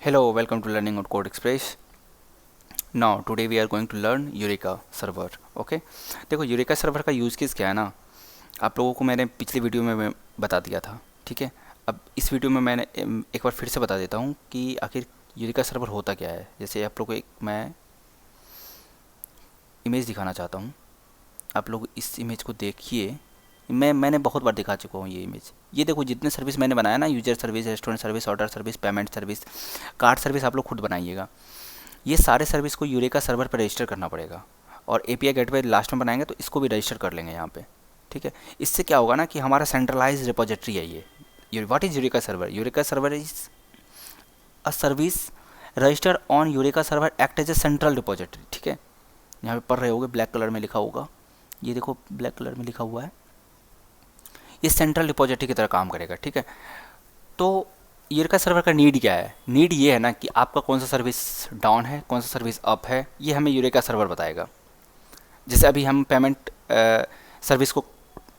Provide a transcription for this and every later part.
Hello, welcome to Learning on Code Express. Now, today we are going to learn Eureka server. Okay? देखो eureka server का use case क्या है ना, आप लोगों को मैंने पिछली वीडियो में बता दिया था. ठीक है, अब इस वीडियो में मैंने एक बार फिर से बता देता हूँ कि आखिर यूरेका सर्वर होता क्या है. जैसे आप लोगों को एक मैं इमेज दिखाना चाहता हूँ. आप लोग इस इमेज को देखिए. मैंने बहुत बार दिखा चुका हूँ ये इमेज. ये देखो जितने सर्विस मैंने बनाया ना, user service, restaurant service, order service, payment service, card service, आप लोग खुद बनाइएगा. ये सारे सर्विस को यूरेका सर्वर पर रजिस्टर करना पड़ेगा. और एपीआई गेटवे लास्ट में बनाएंगे तो इसको भी रजिस्टर कर लेंगे यहाँ पे. ठीक है, इससे क्या होगा ना कि हमारा सेंट्रलाइज रिपोजिटरी है ये. What is Eureka server? Eureka server is a service register on Eureka server act as a central repository. ठीक है, यहाँ पे पढ़ रहे होगे, ब्लैक कलर में लिखा होगा. ये देखो ब्लैक कलर में लिखा हुआ है. ये सेंट्रल रिपोजिटरी की तरह काम करेगा. ठीक है, तो यूरेका सर्वर का नीड क्या है? नीड ये है ना कि आपका कौन सा सर्विस डाउन है, कौन सा सर्विस अप है, ये हमें यूरेका सर्वर बताएगा. जैसे अभी हम पेमेंट सर्विस को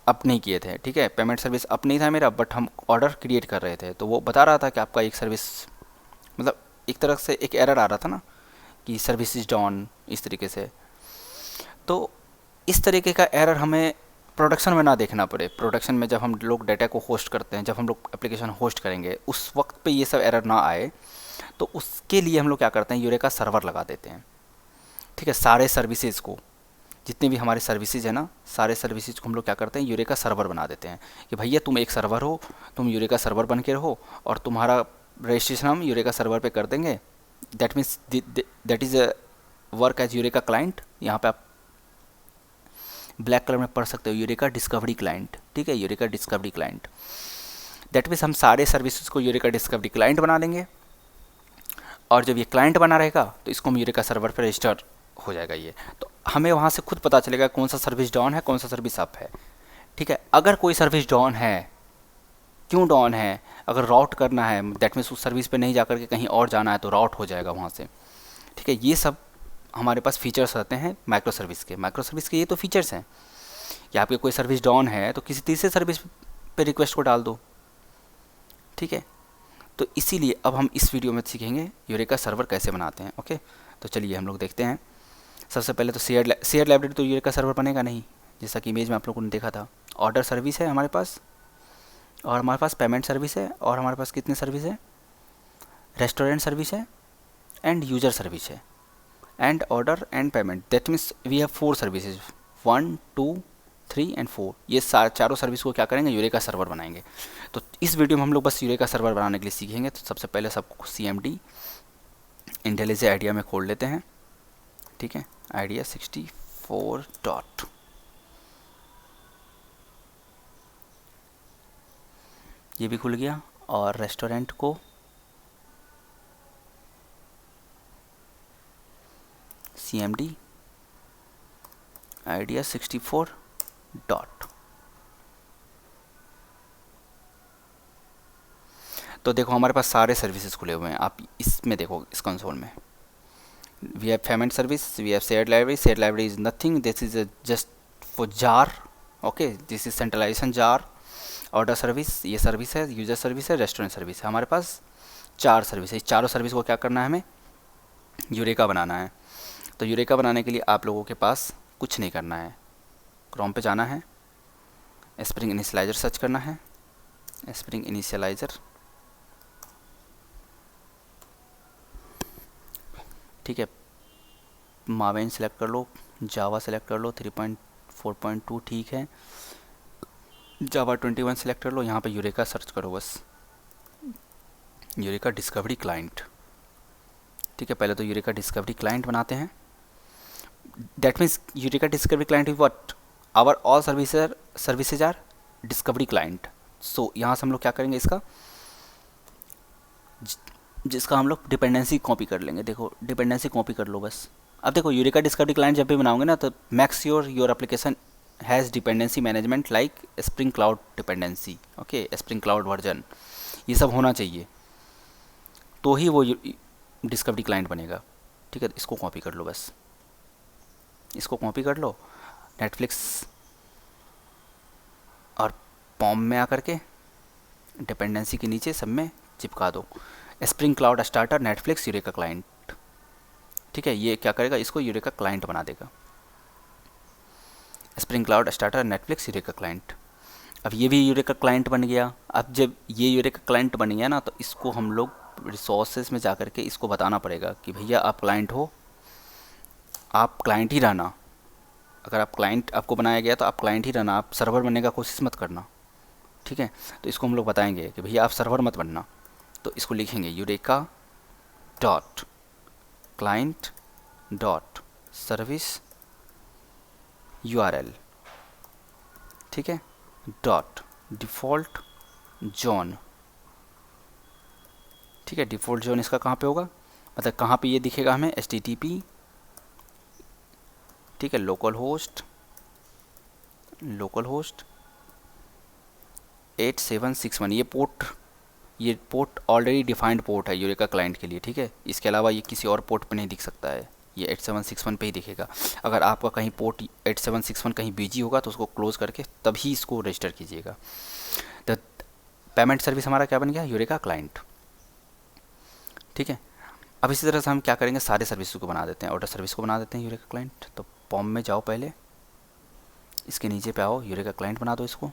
अप नहीं किए थे. ठीक है, पेमेंट सर्विस अप नहीं था मेरा, बट हम ऑर्डर क्रिएट कर रहे थे, तो वो बता रहा था कि आपका एक सर्विस, मतलब एक तरह से एक एरर आ रहा था ना कि सर्विस इज डाउन, इस तरीके से. तो इस तरीके का एरर हमें प्रोडक्शन में ना देखना पड़े. प्रोडक्शन में जब हम लोग डाटा को होस्ट करते हैं, जब हम लोग एप्लीकेशन होस्ट करेंगे, उस वक्त पे ये सब एरर ना आए, तो उसके लिए हम लोग क्या करते हैं, यूरेका सर्वर लगा देते हैं. ठीक है, सारे सर्विसेज को, जितने भी हमारे सर्विसेज है ना, सारे सर्विसेज को हम लोग क्या करते हैं, यूरेका सर्वर बना देते हैं कि भैया तुम एक सर्वर हो, तुम यूरेका सर्वर बन के रहो, और तुम्हारा रजिस्ट्रेशन हम यूरेका सर्वर पे कर देंगे. That means that is work as Eureka client. यहाँ पे आप ब्लैक कलर में पढ़ सकते हो, यूरेका डिस्कवरी क्लाइंट. ठीक है, eureka discovery client. That means हम सारे सर्विसेज को यूरेका डिस्कवरी क्लाइंट बना देंगे, और जब ये क्लाइंट बना रहेगा तो इसको हम यूरेका सर्वर पर रजिस्टर हो जाएगा ये. तो हमें वहाँ से खुद पता चलेगा कौन सा सर्विस डाउन है, कौन सा सर्विस अप है. ठीक है, अगर कोई सर्विस डाउन है, क्यों डाउन है, अगर राउट करना है, दैट मीन्स उस सर्विस पे नहीं जाकर के कहीं और जाना है, तो राउट हो जाएगा वहाँ से. ठीक है, ये सब हमारे पास फीचर्स रहते हैं माइक्रो सर्विस के. माइक्रो सर्विस के ये तो फीचर्स हैं कि आपके कोई सर्विस डाउन है तो किसी तीसरे सर्विस पे रिक्वेस्ट को डाल दो. ठीक है, तो इसीलिए अब हम इस वीडियो में सीखेंगे यूरेका सर्वर कैसे बनाते हैं. ओके, तो चलिए हम लोग देखते हैं. सबसे पहले तो शेयर लाइब्रेरी तो यूरेका सर्वर बनेगा नहीं, जैसा कि इमेज में आप लोगों ने देखा था. ऑर्डर सर्विस है हमारे पास, और हमारे पास पेमेंट सर्विस है, और हमारे पास कितने सर्विस है, रेस्टोरेंट सर्विस है, एंड यूजर सर्विस है, and order and payment. That means we have 4 services, 1 2 3 and 4. ये चारों सर्विस को क्या करेंगे, यूरेका सर्वर बनाएंगे. तो इस वीडियो में हम लोग बस यूरेका सर्वर बनाने के लिए सीखेंगे. तो सबसे पहले सबको CMD इंटेलिजे आइडिया में खोल लेते हैं. ठीक है, आइडिया 64 डॉट. ये भी खुल गया. और रेस्टोरेंट को CMD आइडिया 64 डॉट. तो देखो हमारे पास सारे सर्विसेज खुले हुए हैं. आप इसमें देखो, इस कंसोल में we have payment service, we have shared library is nothing, this is a just for jar. okay, this is centralization jar. Order service, ये सर्विस है, यूजर सर्विस है, रेस्टोरेंट सर्विस है. हमारे पास 4 सर्विस है. इस चारों सर्विस को क्या करना है, हमें यूरेका बनाना है. तो यूरेका बनाने के लिए आप लोगों के पास कुछ नहीं करना है, क्रोम पे जाना है, स्प्रिंग इनिशियलाइजर सर्च करना है. स्प्रिंग इनिशियलाइजर, ठीक है, मावेन सेलेक्ट कर लो, जावा सेलेक्ट कर लो, 3.4.2 ठीक है, जावा 21 सेलेक्ट कर लो. यहाँ पे यूरेका सर्च करो बस, यूरेका डिस्कवरी क्लाइंट. ठीक है, पहले तो यूरेका डिस्कवरी क्लाइंट बनाते हैं. That means Eureka discovery client is what, our all services are discovery client. So यहाँ से हम लोग क्या करेंगे, जिसका हम लोग डिपेंडेंसी कॉपी कर लेंगे. देखो डिपेंडेंसी कॉपी कर लो बस. अब देखो यूरेका डिस्कवरी क्लाइंट जब भी बनाओगे ना, तो max your application has dependency management like spring cloud dependency. Okay, spring cloud version, ये सब होना चाहिए, तो ही वो डिस्कवरी क्लाइंट बनेगा. ठीक है, इसको कॉपी कर लो बस, इसको कॉपी कर लो. नेटफ्लिक्स और पॉम में आकर के डिपेंडेंसी के नीचे सब में चिपका दो. Spring cloud starter Netflix eureka client. ठीक है, ये क्या करेगा, इसको यूरेका क्लाइंट बना देगा। Spring cloud starter Netflix eureka client. अब ये भी यूरेका क्लाइंट बन गया। अब जब ये यूरेका क्लाइंट बन गया ना, तो इसको हम लोग रिसोर्सेज में जा कर के इसको बताना पड़ेगा कि भैया आप क्लाइंट हो, आप क्लाइंट ही रहना। अगर आप क्लाइंट आपको बनाया गया तो आप क्लाइंट ही रहना, आप सर्वर बनने का कोशिश मत करना। ठीक है, तो इसको हम लोग बताएंगे कि भैया आप सर्वर मत बनना। तो इसको लिखेंगे eureka dot client dot service URL। ठीक है, डॉट डिफ़ॉल्ट जोन। ठीक है, डिफ़ॉल्ट जोन इसका कहाँ पे होगा, मतलब कहाँ पे ये दिखेगा हमें, HTTP। ठीक है, लोकल होस्ट 8761। ये पोर्ट ऑलरेडी डिफाइंड पोर्ट है यूरेका क्लाइंट के लिए। ठीक है, इसके अलावा ये किसी और पोर्ट पे नहीं दिख सकता है, ये 8761 पे ही दिखेगा। अगर आपका कहीं पोर्ट 8761 कहीं बिजी होगा तो उसको क्लोज़ करके तभी इसको रजिस्टर कीजिएगा। तो पेमेंट सर्विस हमारा क्या बन गया, यूरेका क्लाइंट। ठीक है, अब इसी तरह से हम क्या करेंगे, सारे सर्विस को बना देते हैं, ऑर्डर सर्विस को बना देते हैं यूरेका क्लाइंट। तो पॉम में जाओ, पहले इसके नीचे पे आओ, यूरेका क्लाइंट बना दो इसको,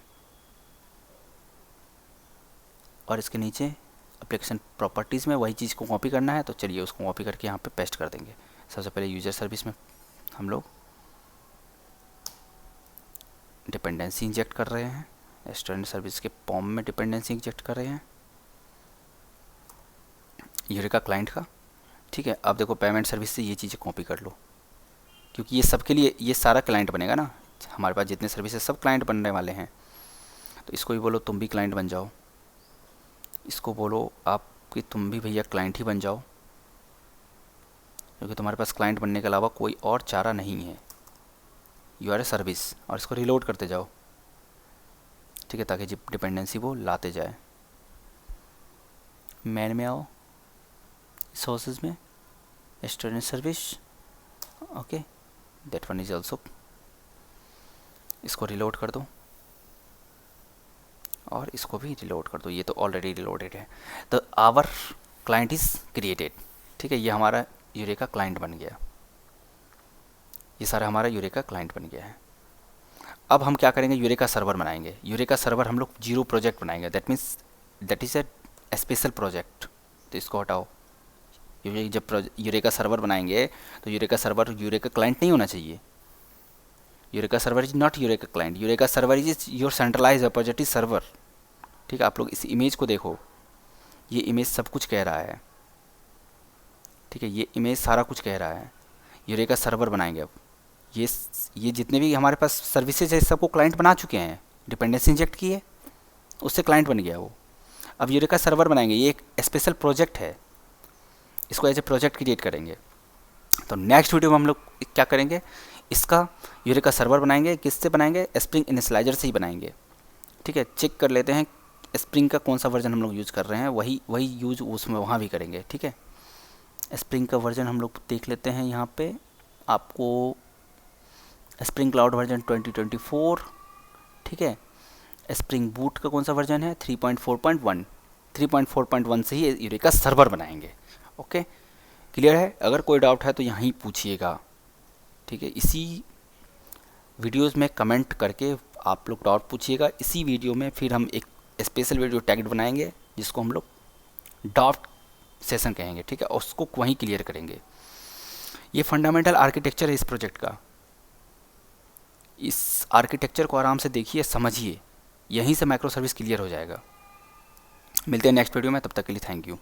और इसके नीचे एप्लीकेशन प्रॉपर्टीज़ में वही चीज़ को कॉपी करना है। तो चलिए उसको कॉपी करके यहाँ पे पेस्ट कर देंगे। सबसे पहले यूजर सर्विस में हम लोग डिपेंडेंसी इंजेक्ट कर रहे हैं, रेस्टोरेंट सर्विस के पॉम में डिपेंडेंसी इंजेक्ट कर रहे हैं यूरेका क्लाइंट का। ठीक है, अब देखो पेमेंट सर्विस से ये चीज़ें कॉपी कर लो, क्योंकि ये सबके लिए ये सारा क्लाइंट बनेगा ना, हमारे पास जितने सर्विसेज सब क्लाइंट बनने वाले हैं। तो इसको भी बोलो तुम भी क्लाइंट बन जाओ, इसको बोलो आप कि तुम भी भैया क्लाइंट ही बन जाओ, क्योंकि तुम्हारे पास क्लाइंट बनने के अलावा कोई और चारा नहीं है। यू आर ए सर्विस, और इसको रिलोड करते जाओ। ठीक है, ताकि डिपेंडेंसी वो लाते जाए। मैन में आओ, सोर्सेज में restaurant service, okay that one is also. इसको रिलोड कर दो और इसको भी रिलोड कर दो, ये तो ऑलरेडी रिलोडेड है। तो आवर क्लाइंट इज़ क्रिएटेड। ठीक है, ये हमारा यूरेका क्लाइंट बन गया, ये सारा हमारा यूरेका क्लाइंट बन गया है। अब हम क्या करेंगे, यूरेका सर्वर बनाएंगे। यूरेका सर्वर हम लोग 0 प्रोजेक्ट बनाएंगे, that means that is a special project. तो इसको हटाओ, क्योंकि जब यूरेका सर्वर बनाएंगे तो यूरेका सर्वर यूरेका क्लाइंट नहीं होना चाहिए। Eureka server is not Eureka client, Eureka server is your centralise repository server. ठीक है, आप लोग इस इमेज को देखो, ये इमेज सब कुछ कह रहा है। ठीक है, ये इमेज सारा कुछ कह रहा है। यूरेका सर्वर बनाएंगे। अब ये जितने भी हमारे पास सर्विसेज है सबको क्लाइंट बना चुके हैं, डिपेंडेंसी इंजेक्ट की है, उससे क्लाइंट बन गया वो। अब यूरेका सर्वर बनाएंगे, ये एक स्पेशल प्रोजेक्ट है, इसको एज ए प्रोजेक्ट क्रिएट करेंगे। तो नेक्स्ट वीडियो में हम लोग क्या करेंगे, इसका यूरेका सर्वर बनाएंगे। किससे बनाएंगे, स्प्रिंग इनिशियलाइजर से ही बनाएंगे। ठीक है, चेक कर लेते हैं स्प्रिंग का कौन सा वर्जन हम लोग यूज़ कर रहे हैं, वही यूज उसमें वहाँ भी करेंगे। ठीक है, स्प्रिंग का वर्जन हम लोग देख लेते हैं। यहाँ पे आपको स्प्रिंग क्लाउड वर्जन 2024। ठीक है, स्प्रिंग बूट का कौन सा वर्जन है, 3.4.1। 3.4.1 से ही यूरेका सर्वर बनाएंगे। ओके, क्लियर है। अगर कोई डाउट है तो यहीं पूछिएगा। ठीक है, इसी वीडियोस में कमेंट करके आप लोग डाउट पूछिएगा। इसी वीडियो में फिर हम एक स्पेशल वीडियो टैग्ड बनाएंगे जिसको हम लोग डाउट सेशन कहेंगे। ठीक है, और उसको वहीं क्लियर करेंगे। ये फंडामेंटल आर्किटेक्चर है इस प्रोजेक्ट का। इस आर्किटेक्चर को आराम से देखिए, समझिए, यहीं से माइक्रो सर्विस क्लियर हो जाएगा। मिलते हैं नेक्स्ट वीडियो में, तब तक के लिए थैंक यू।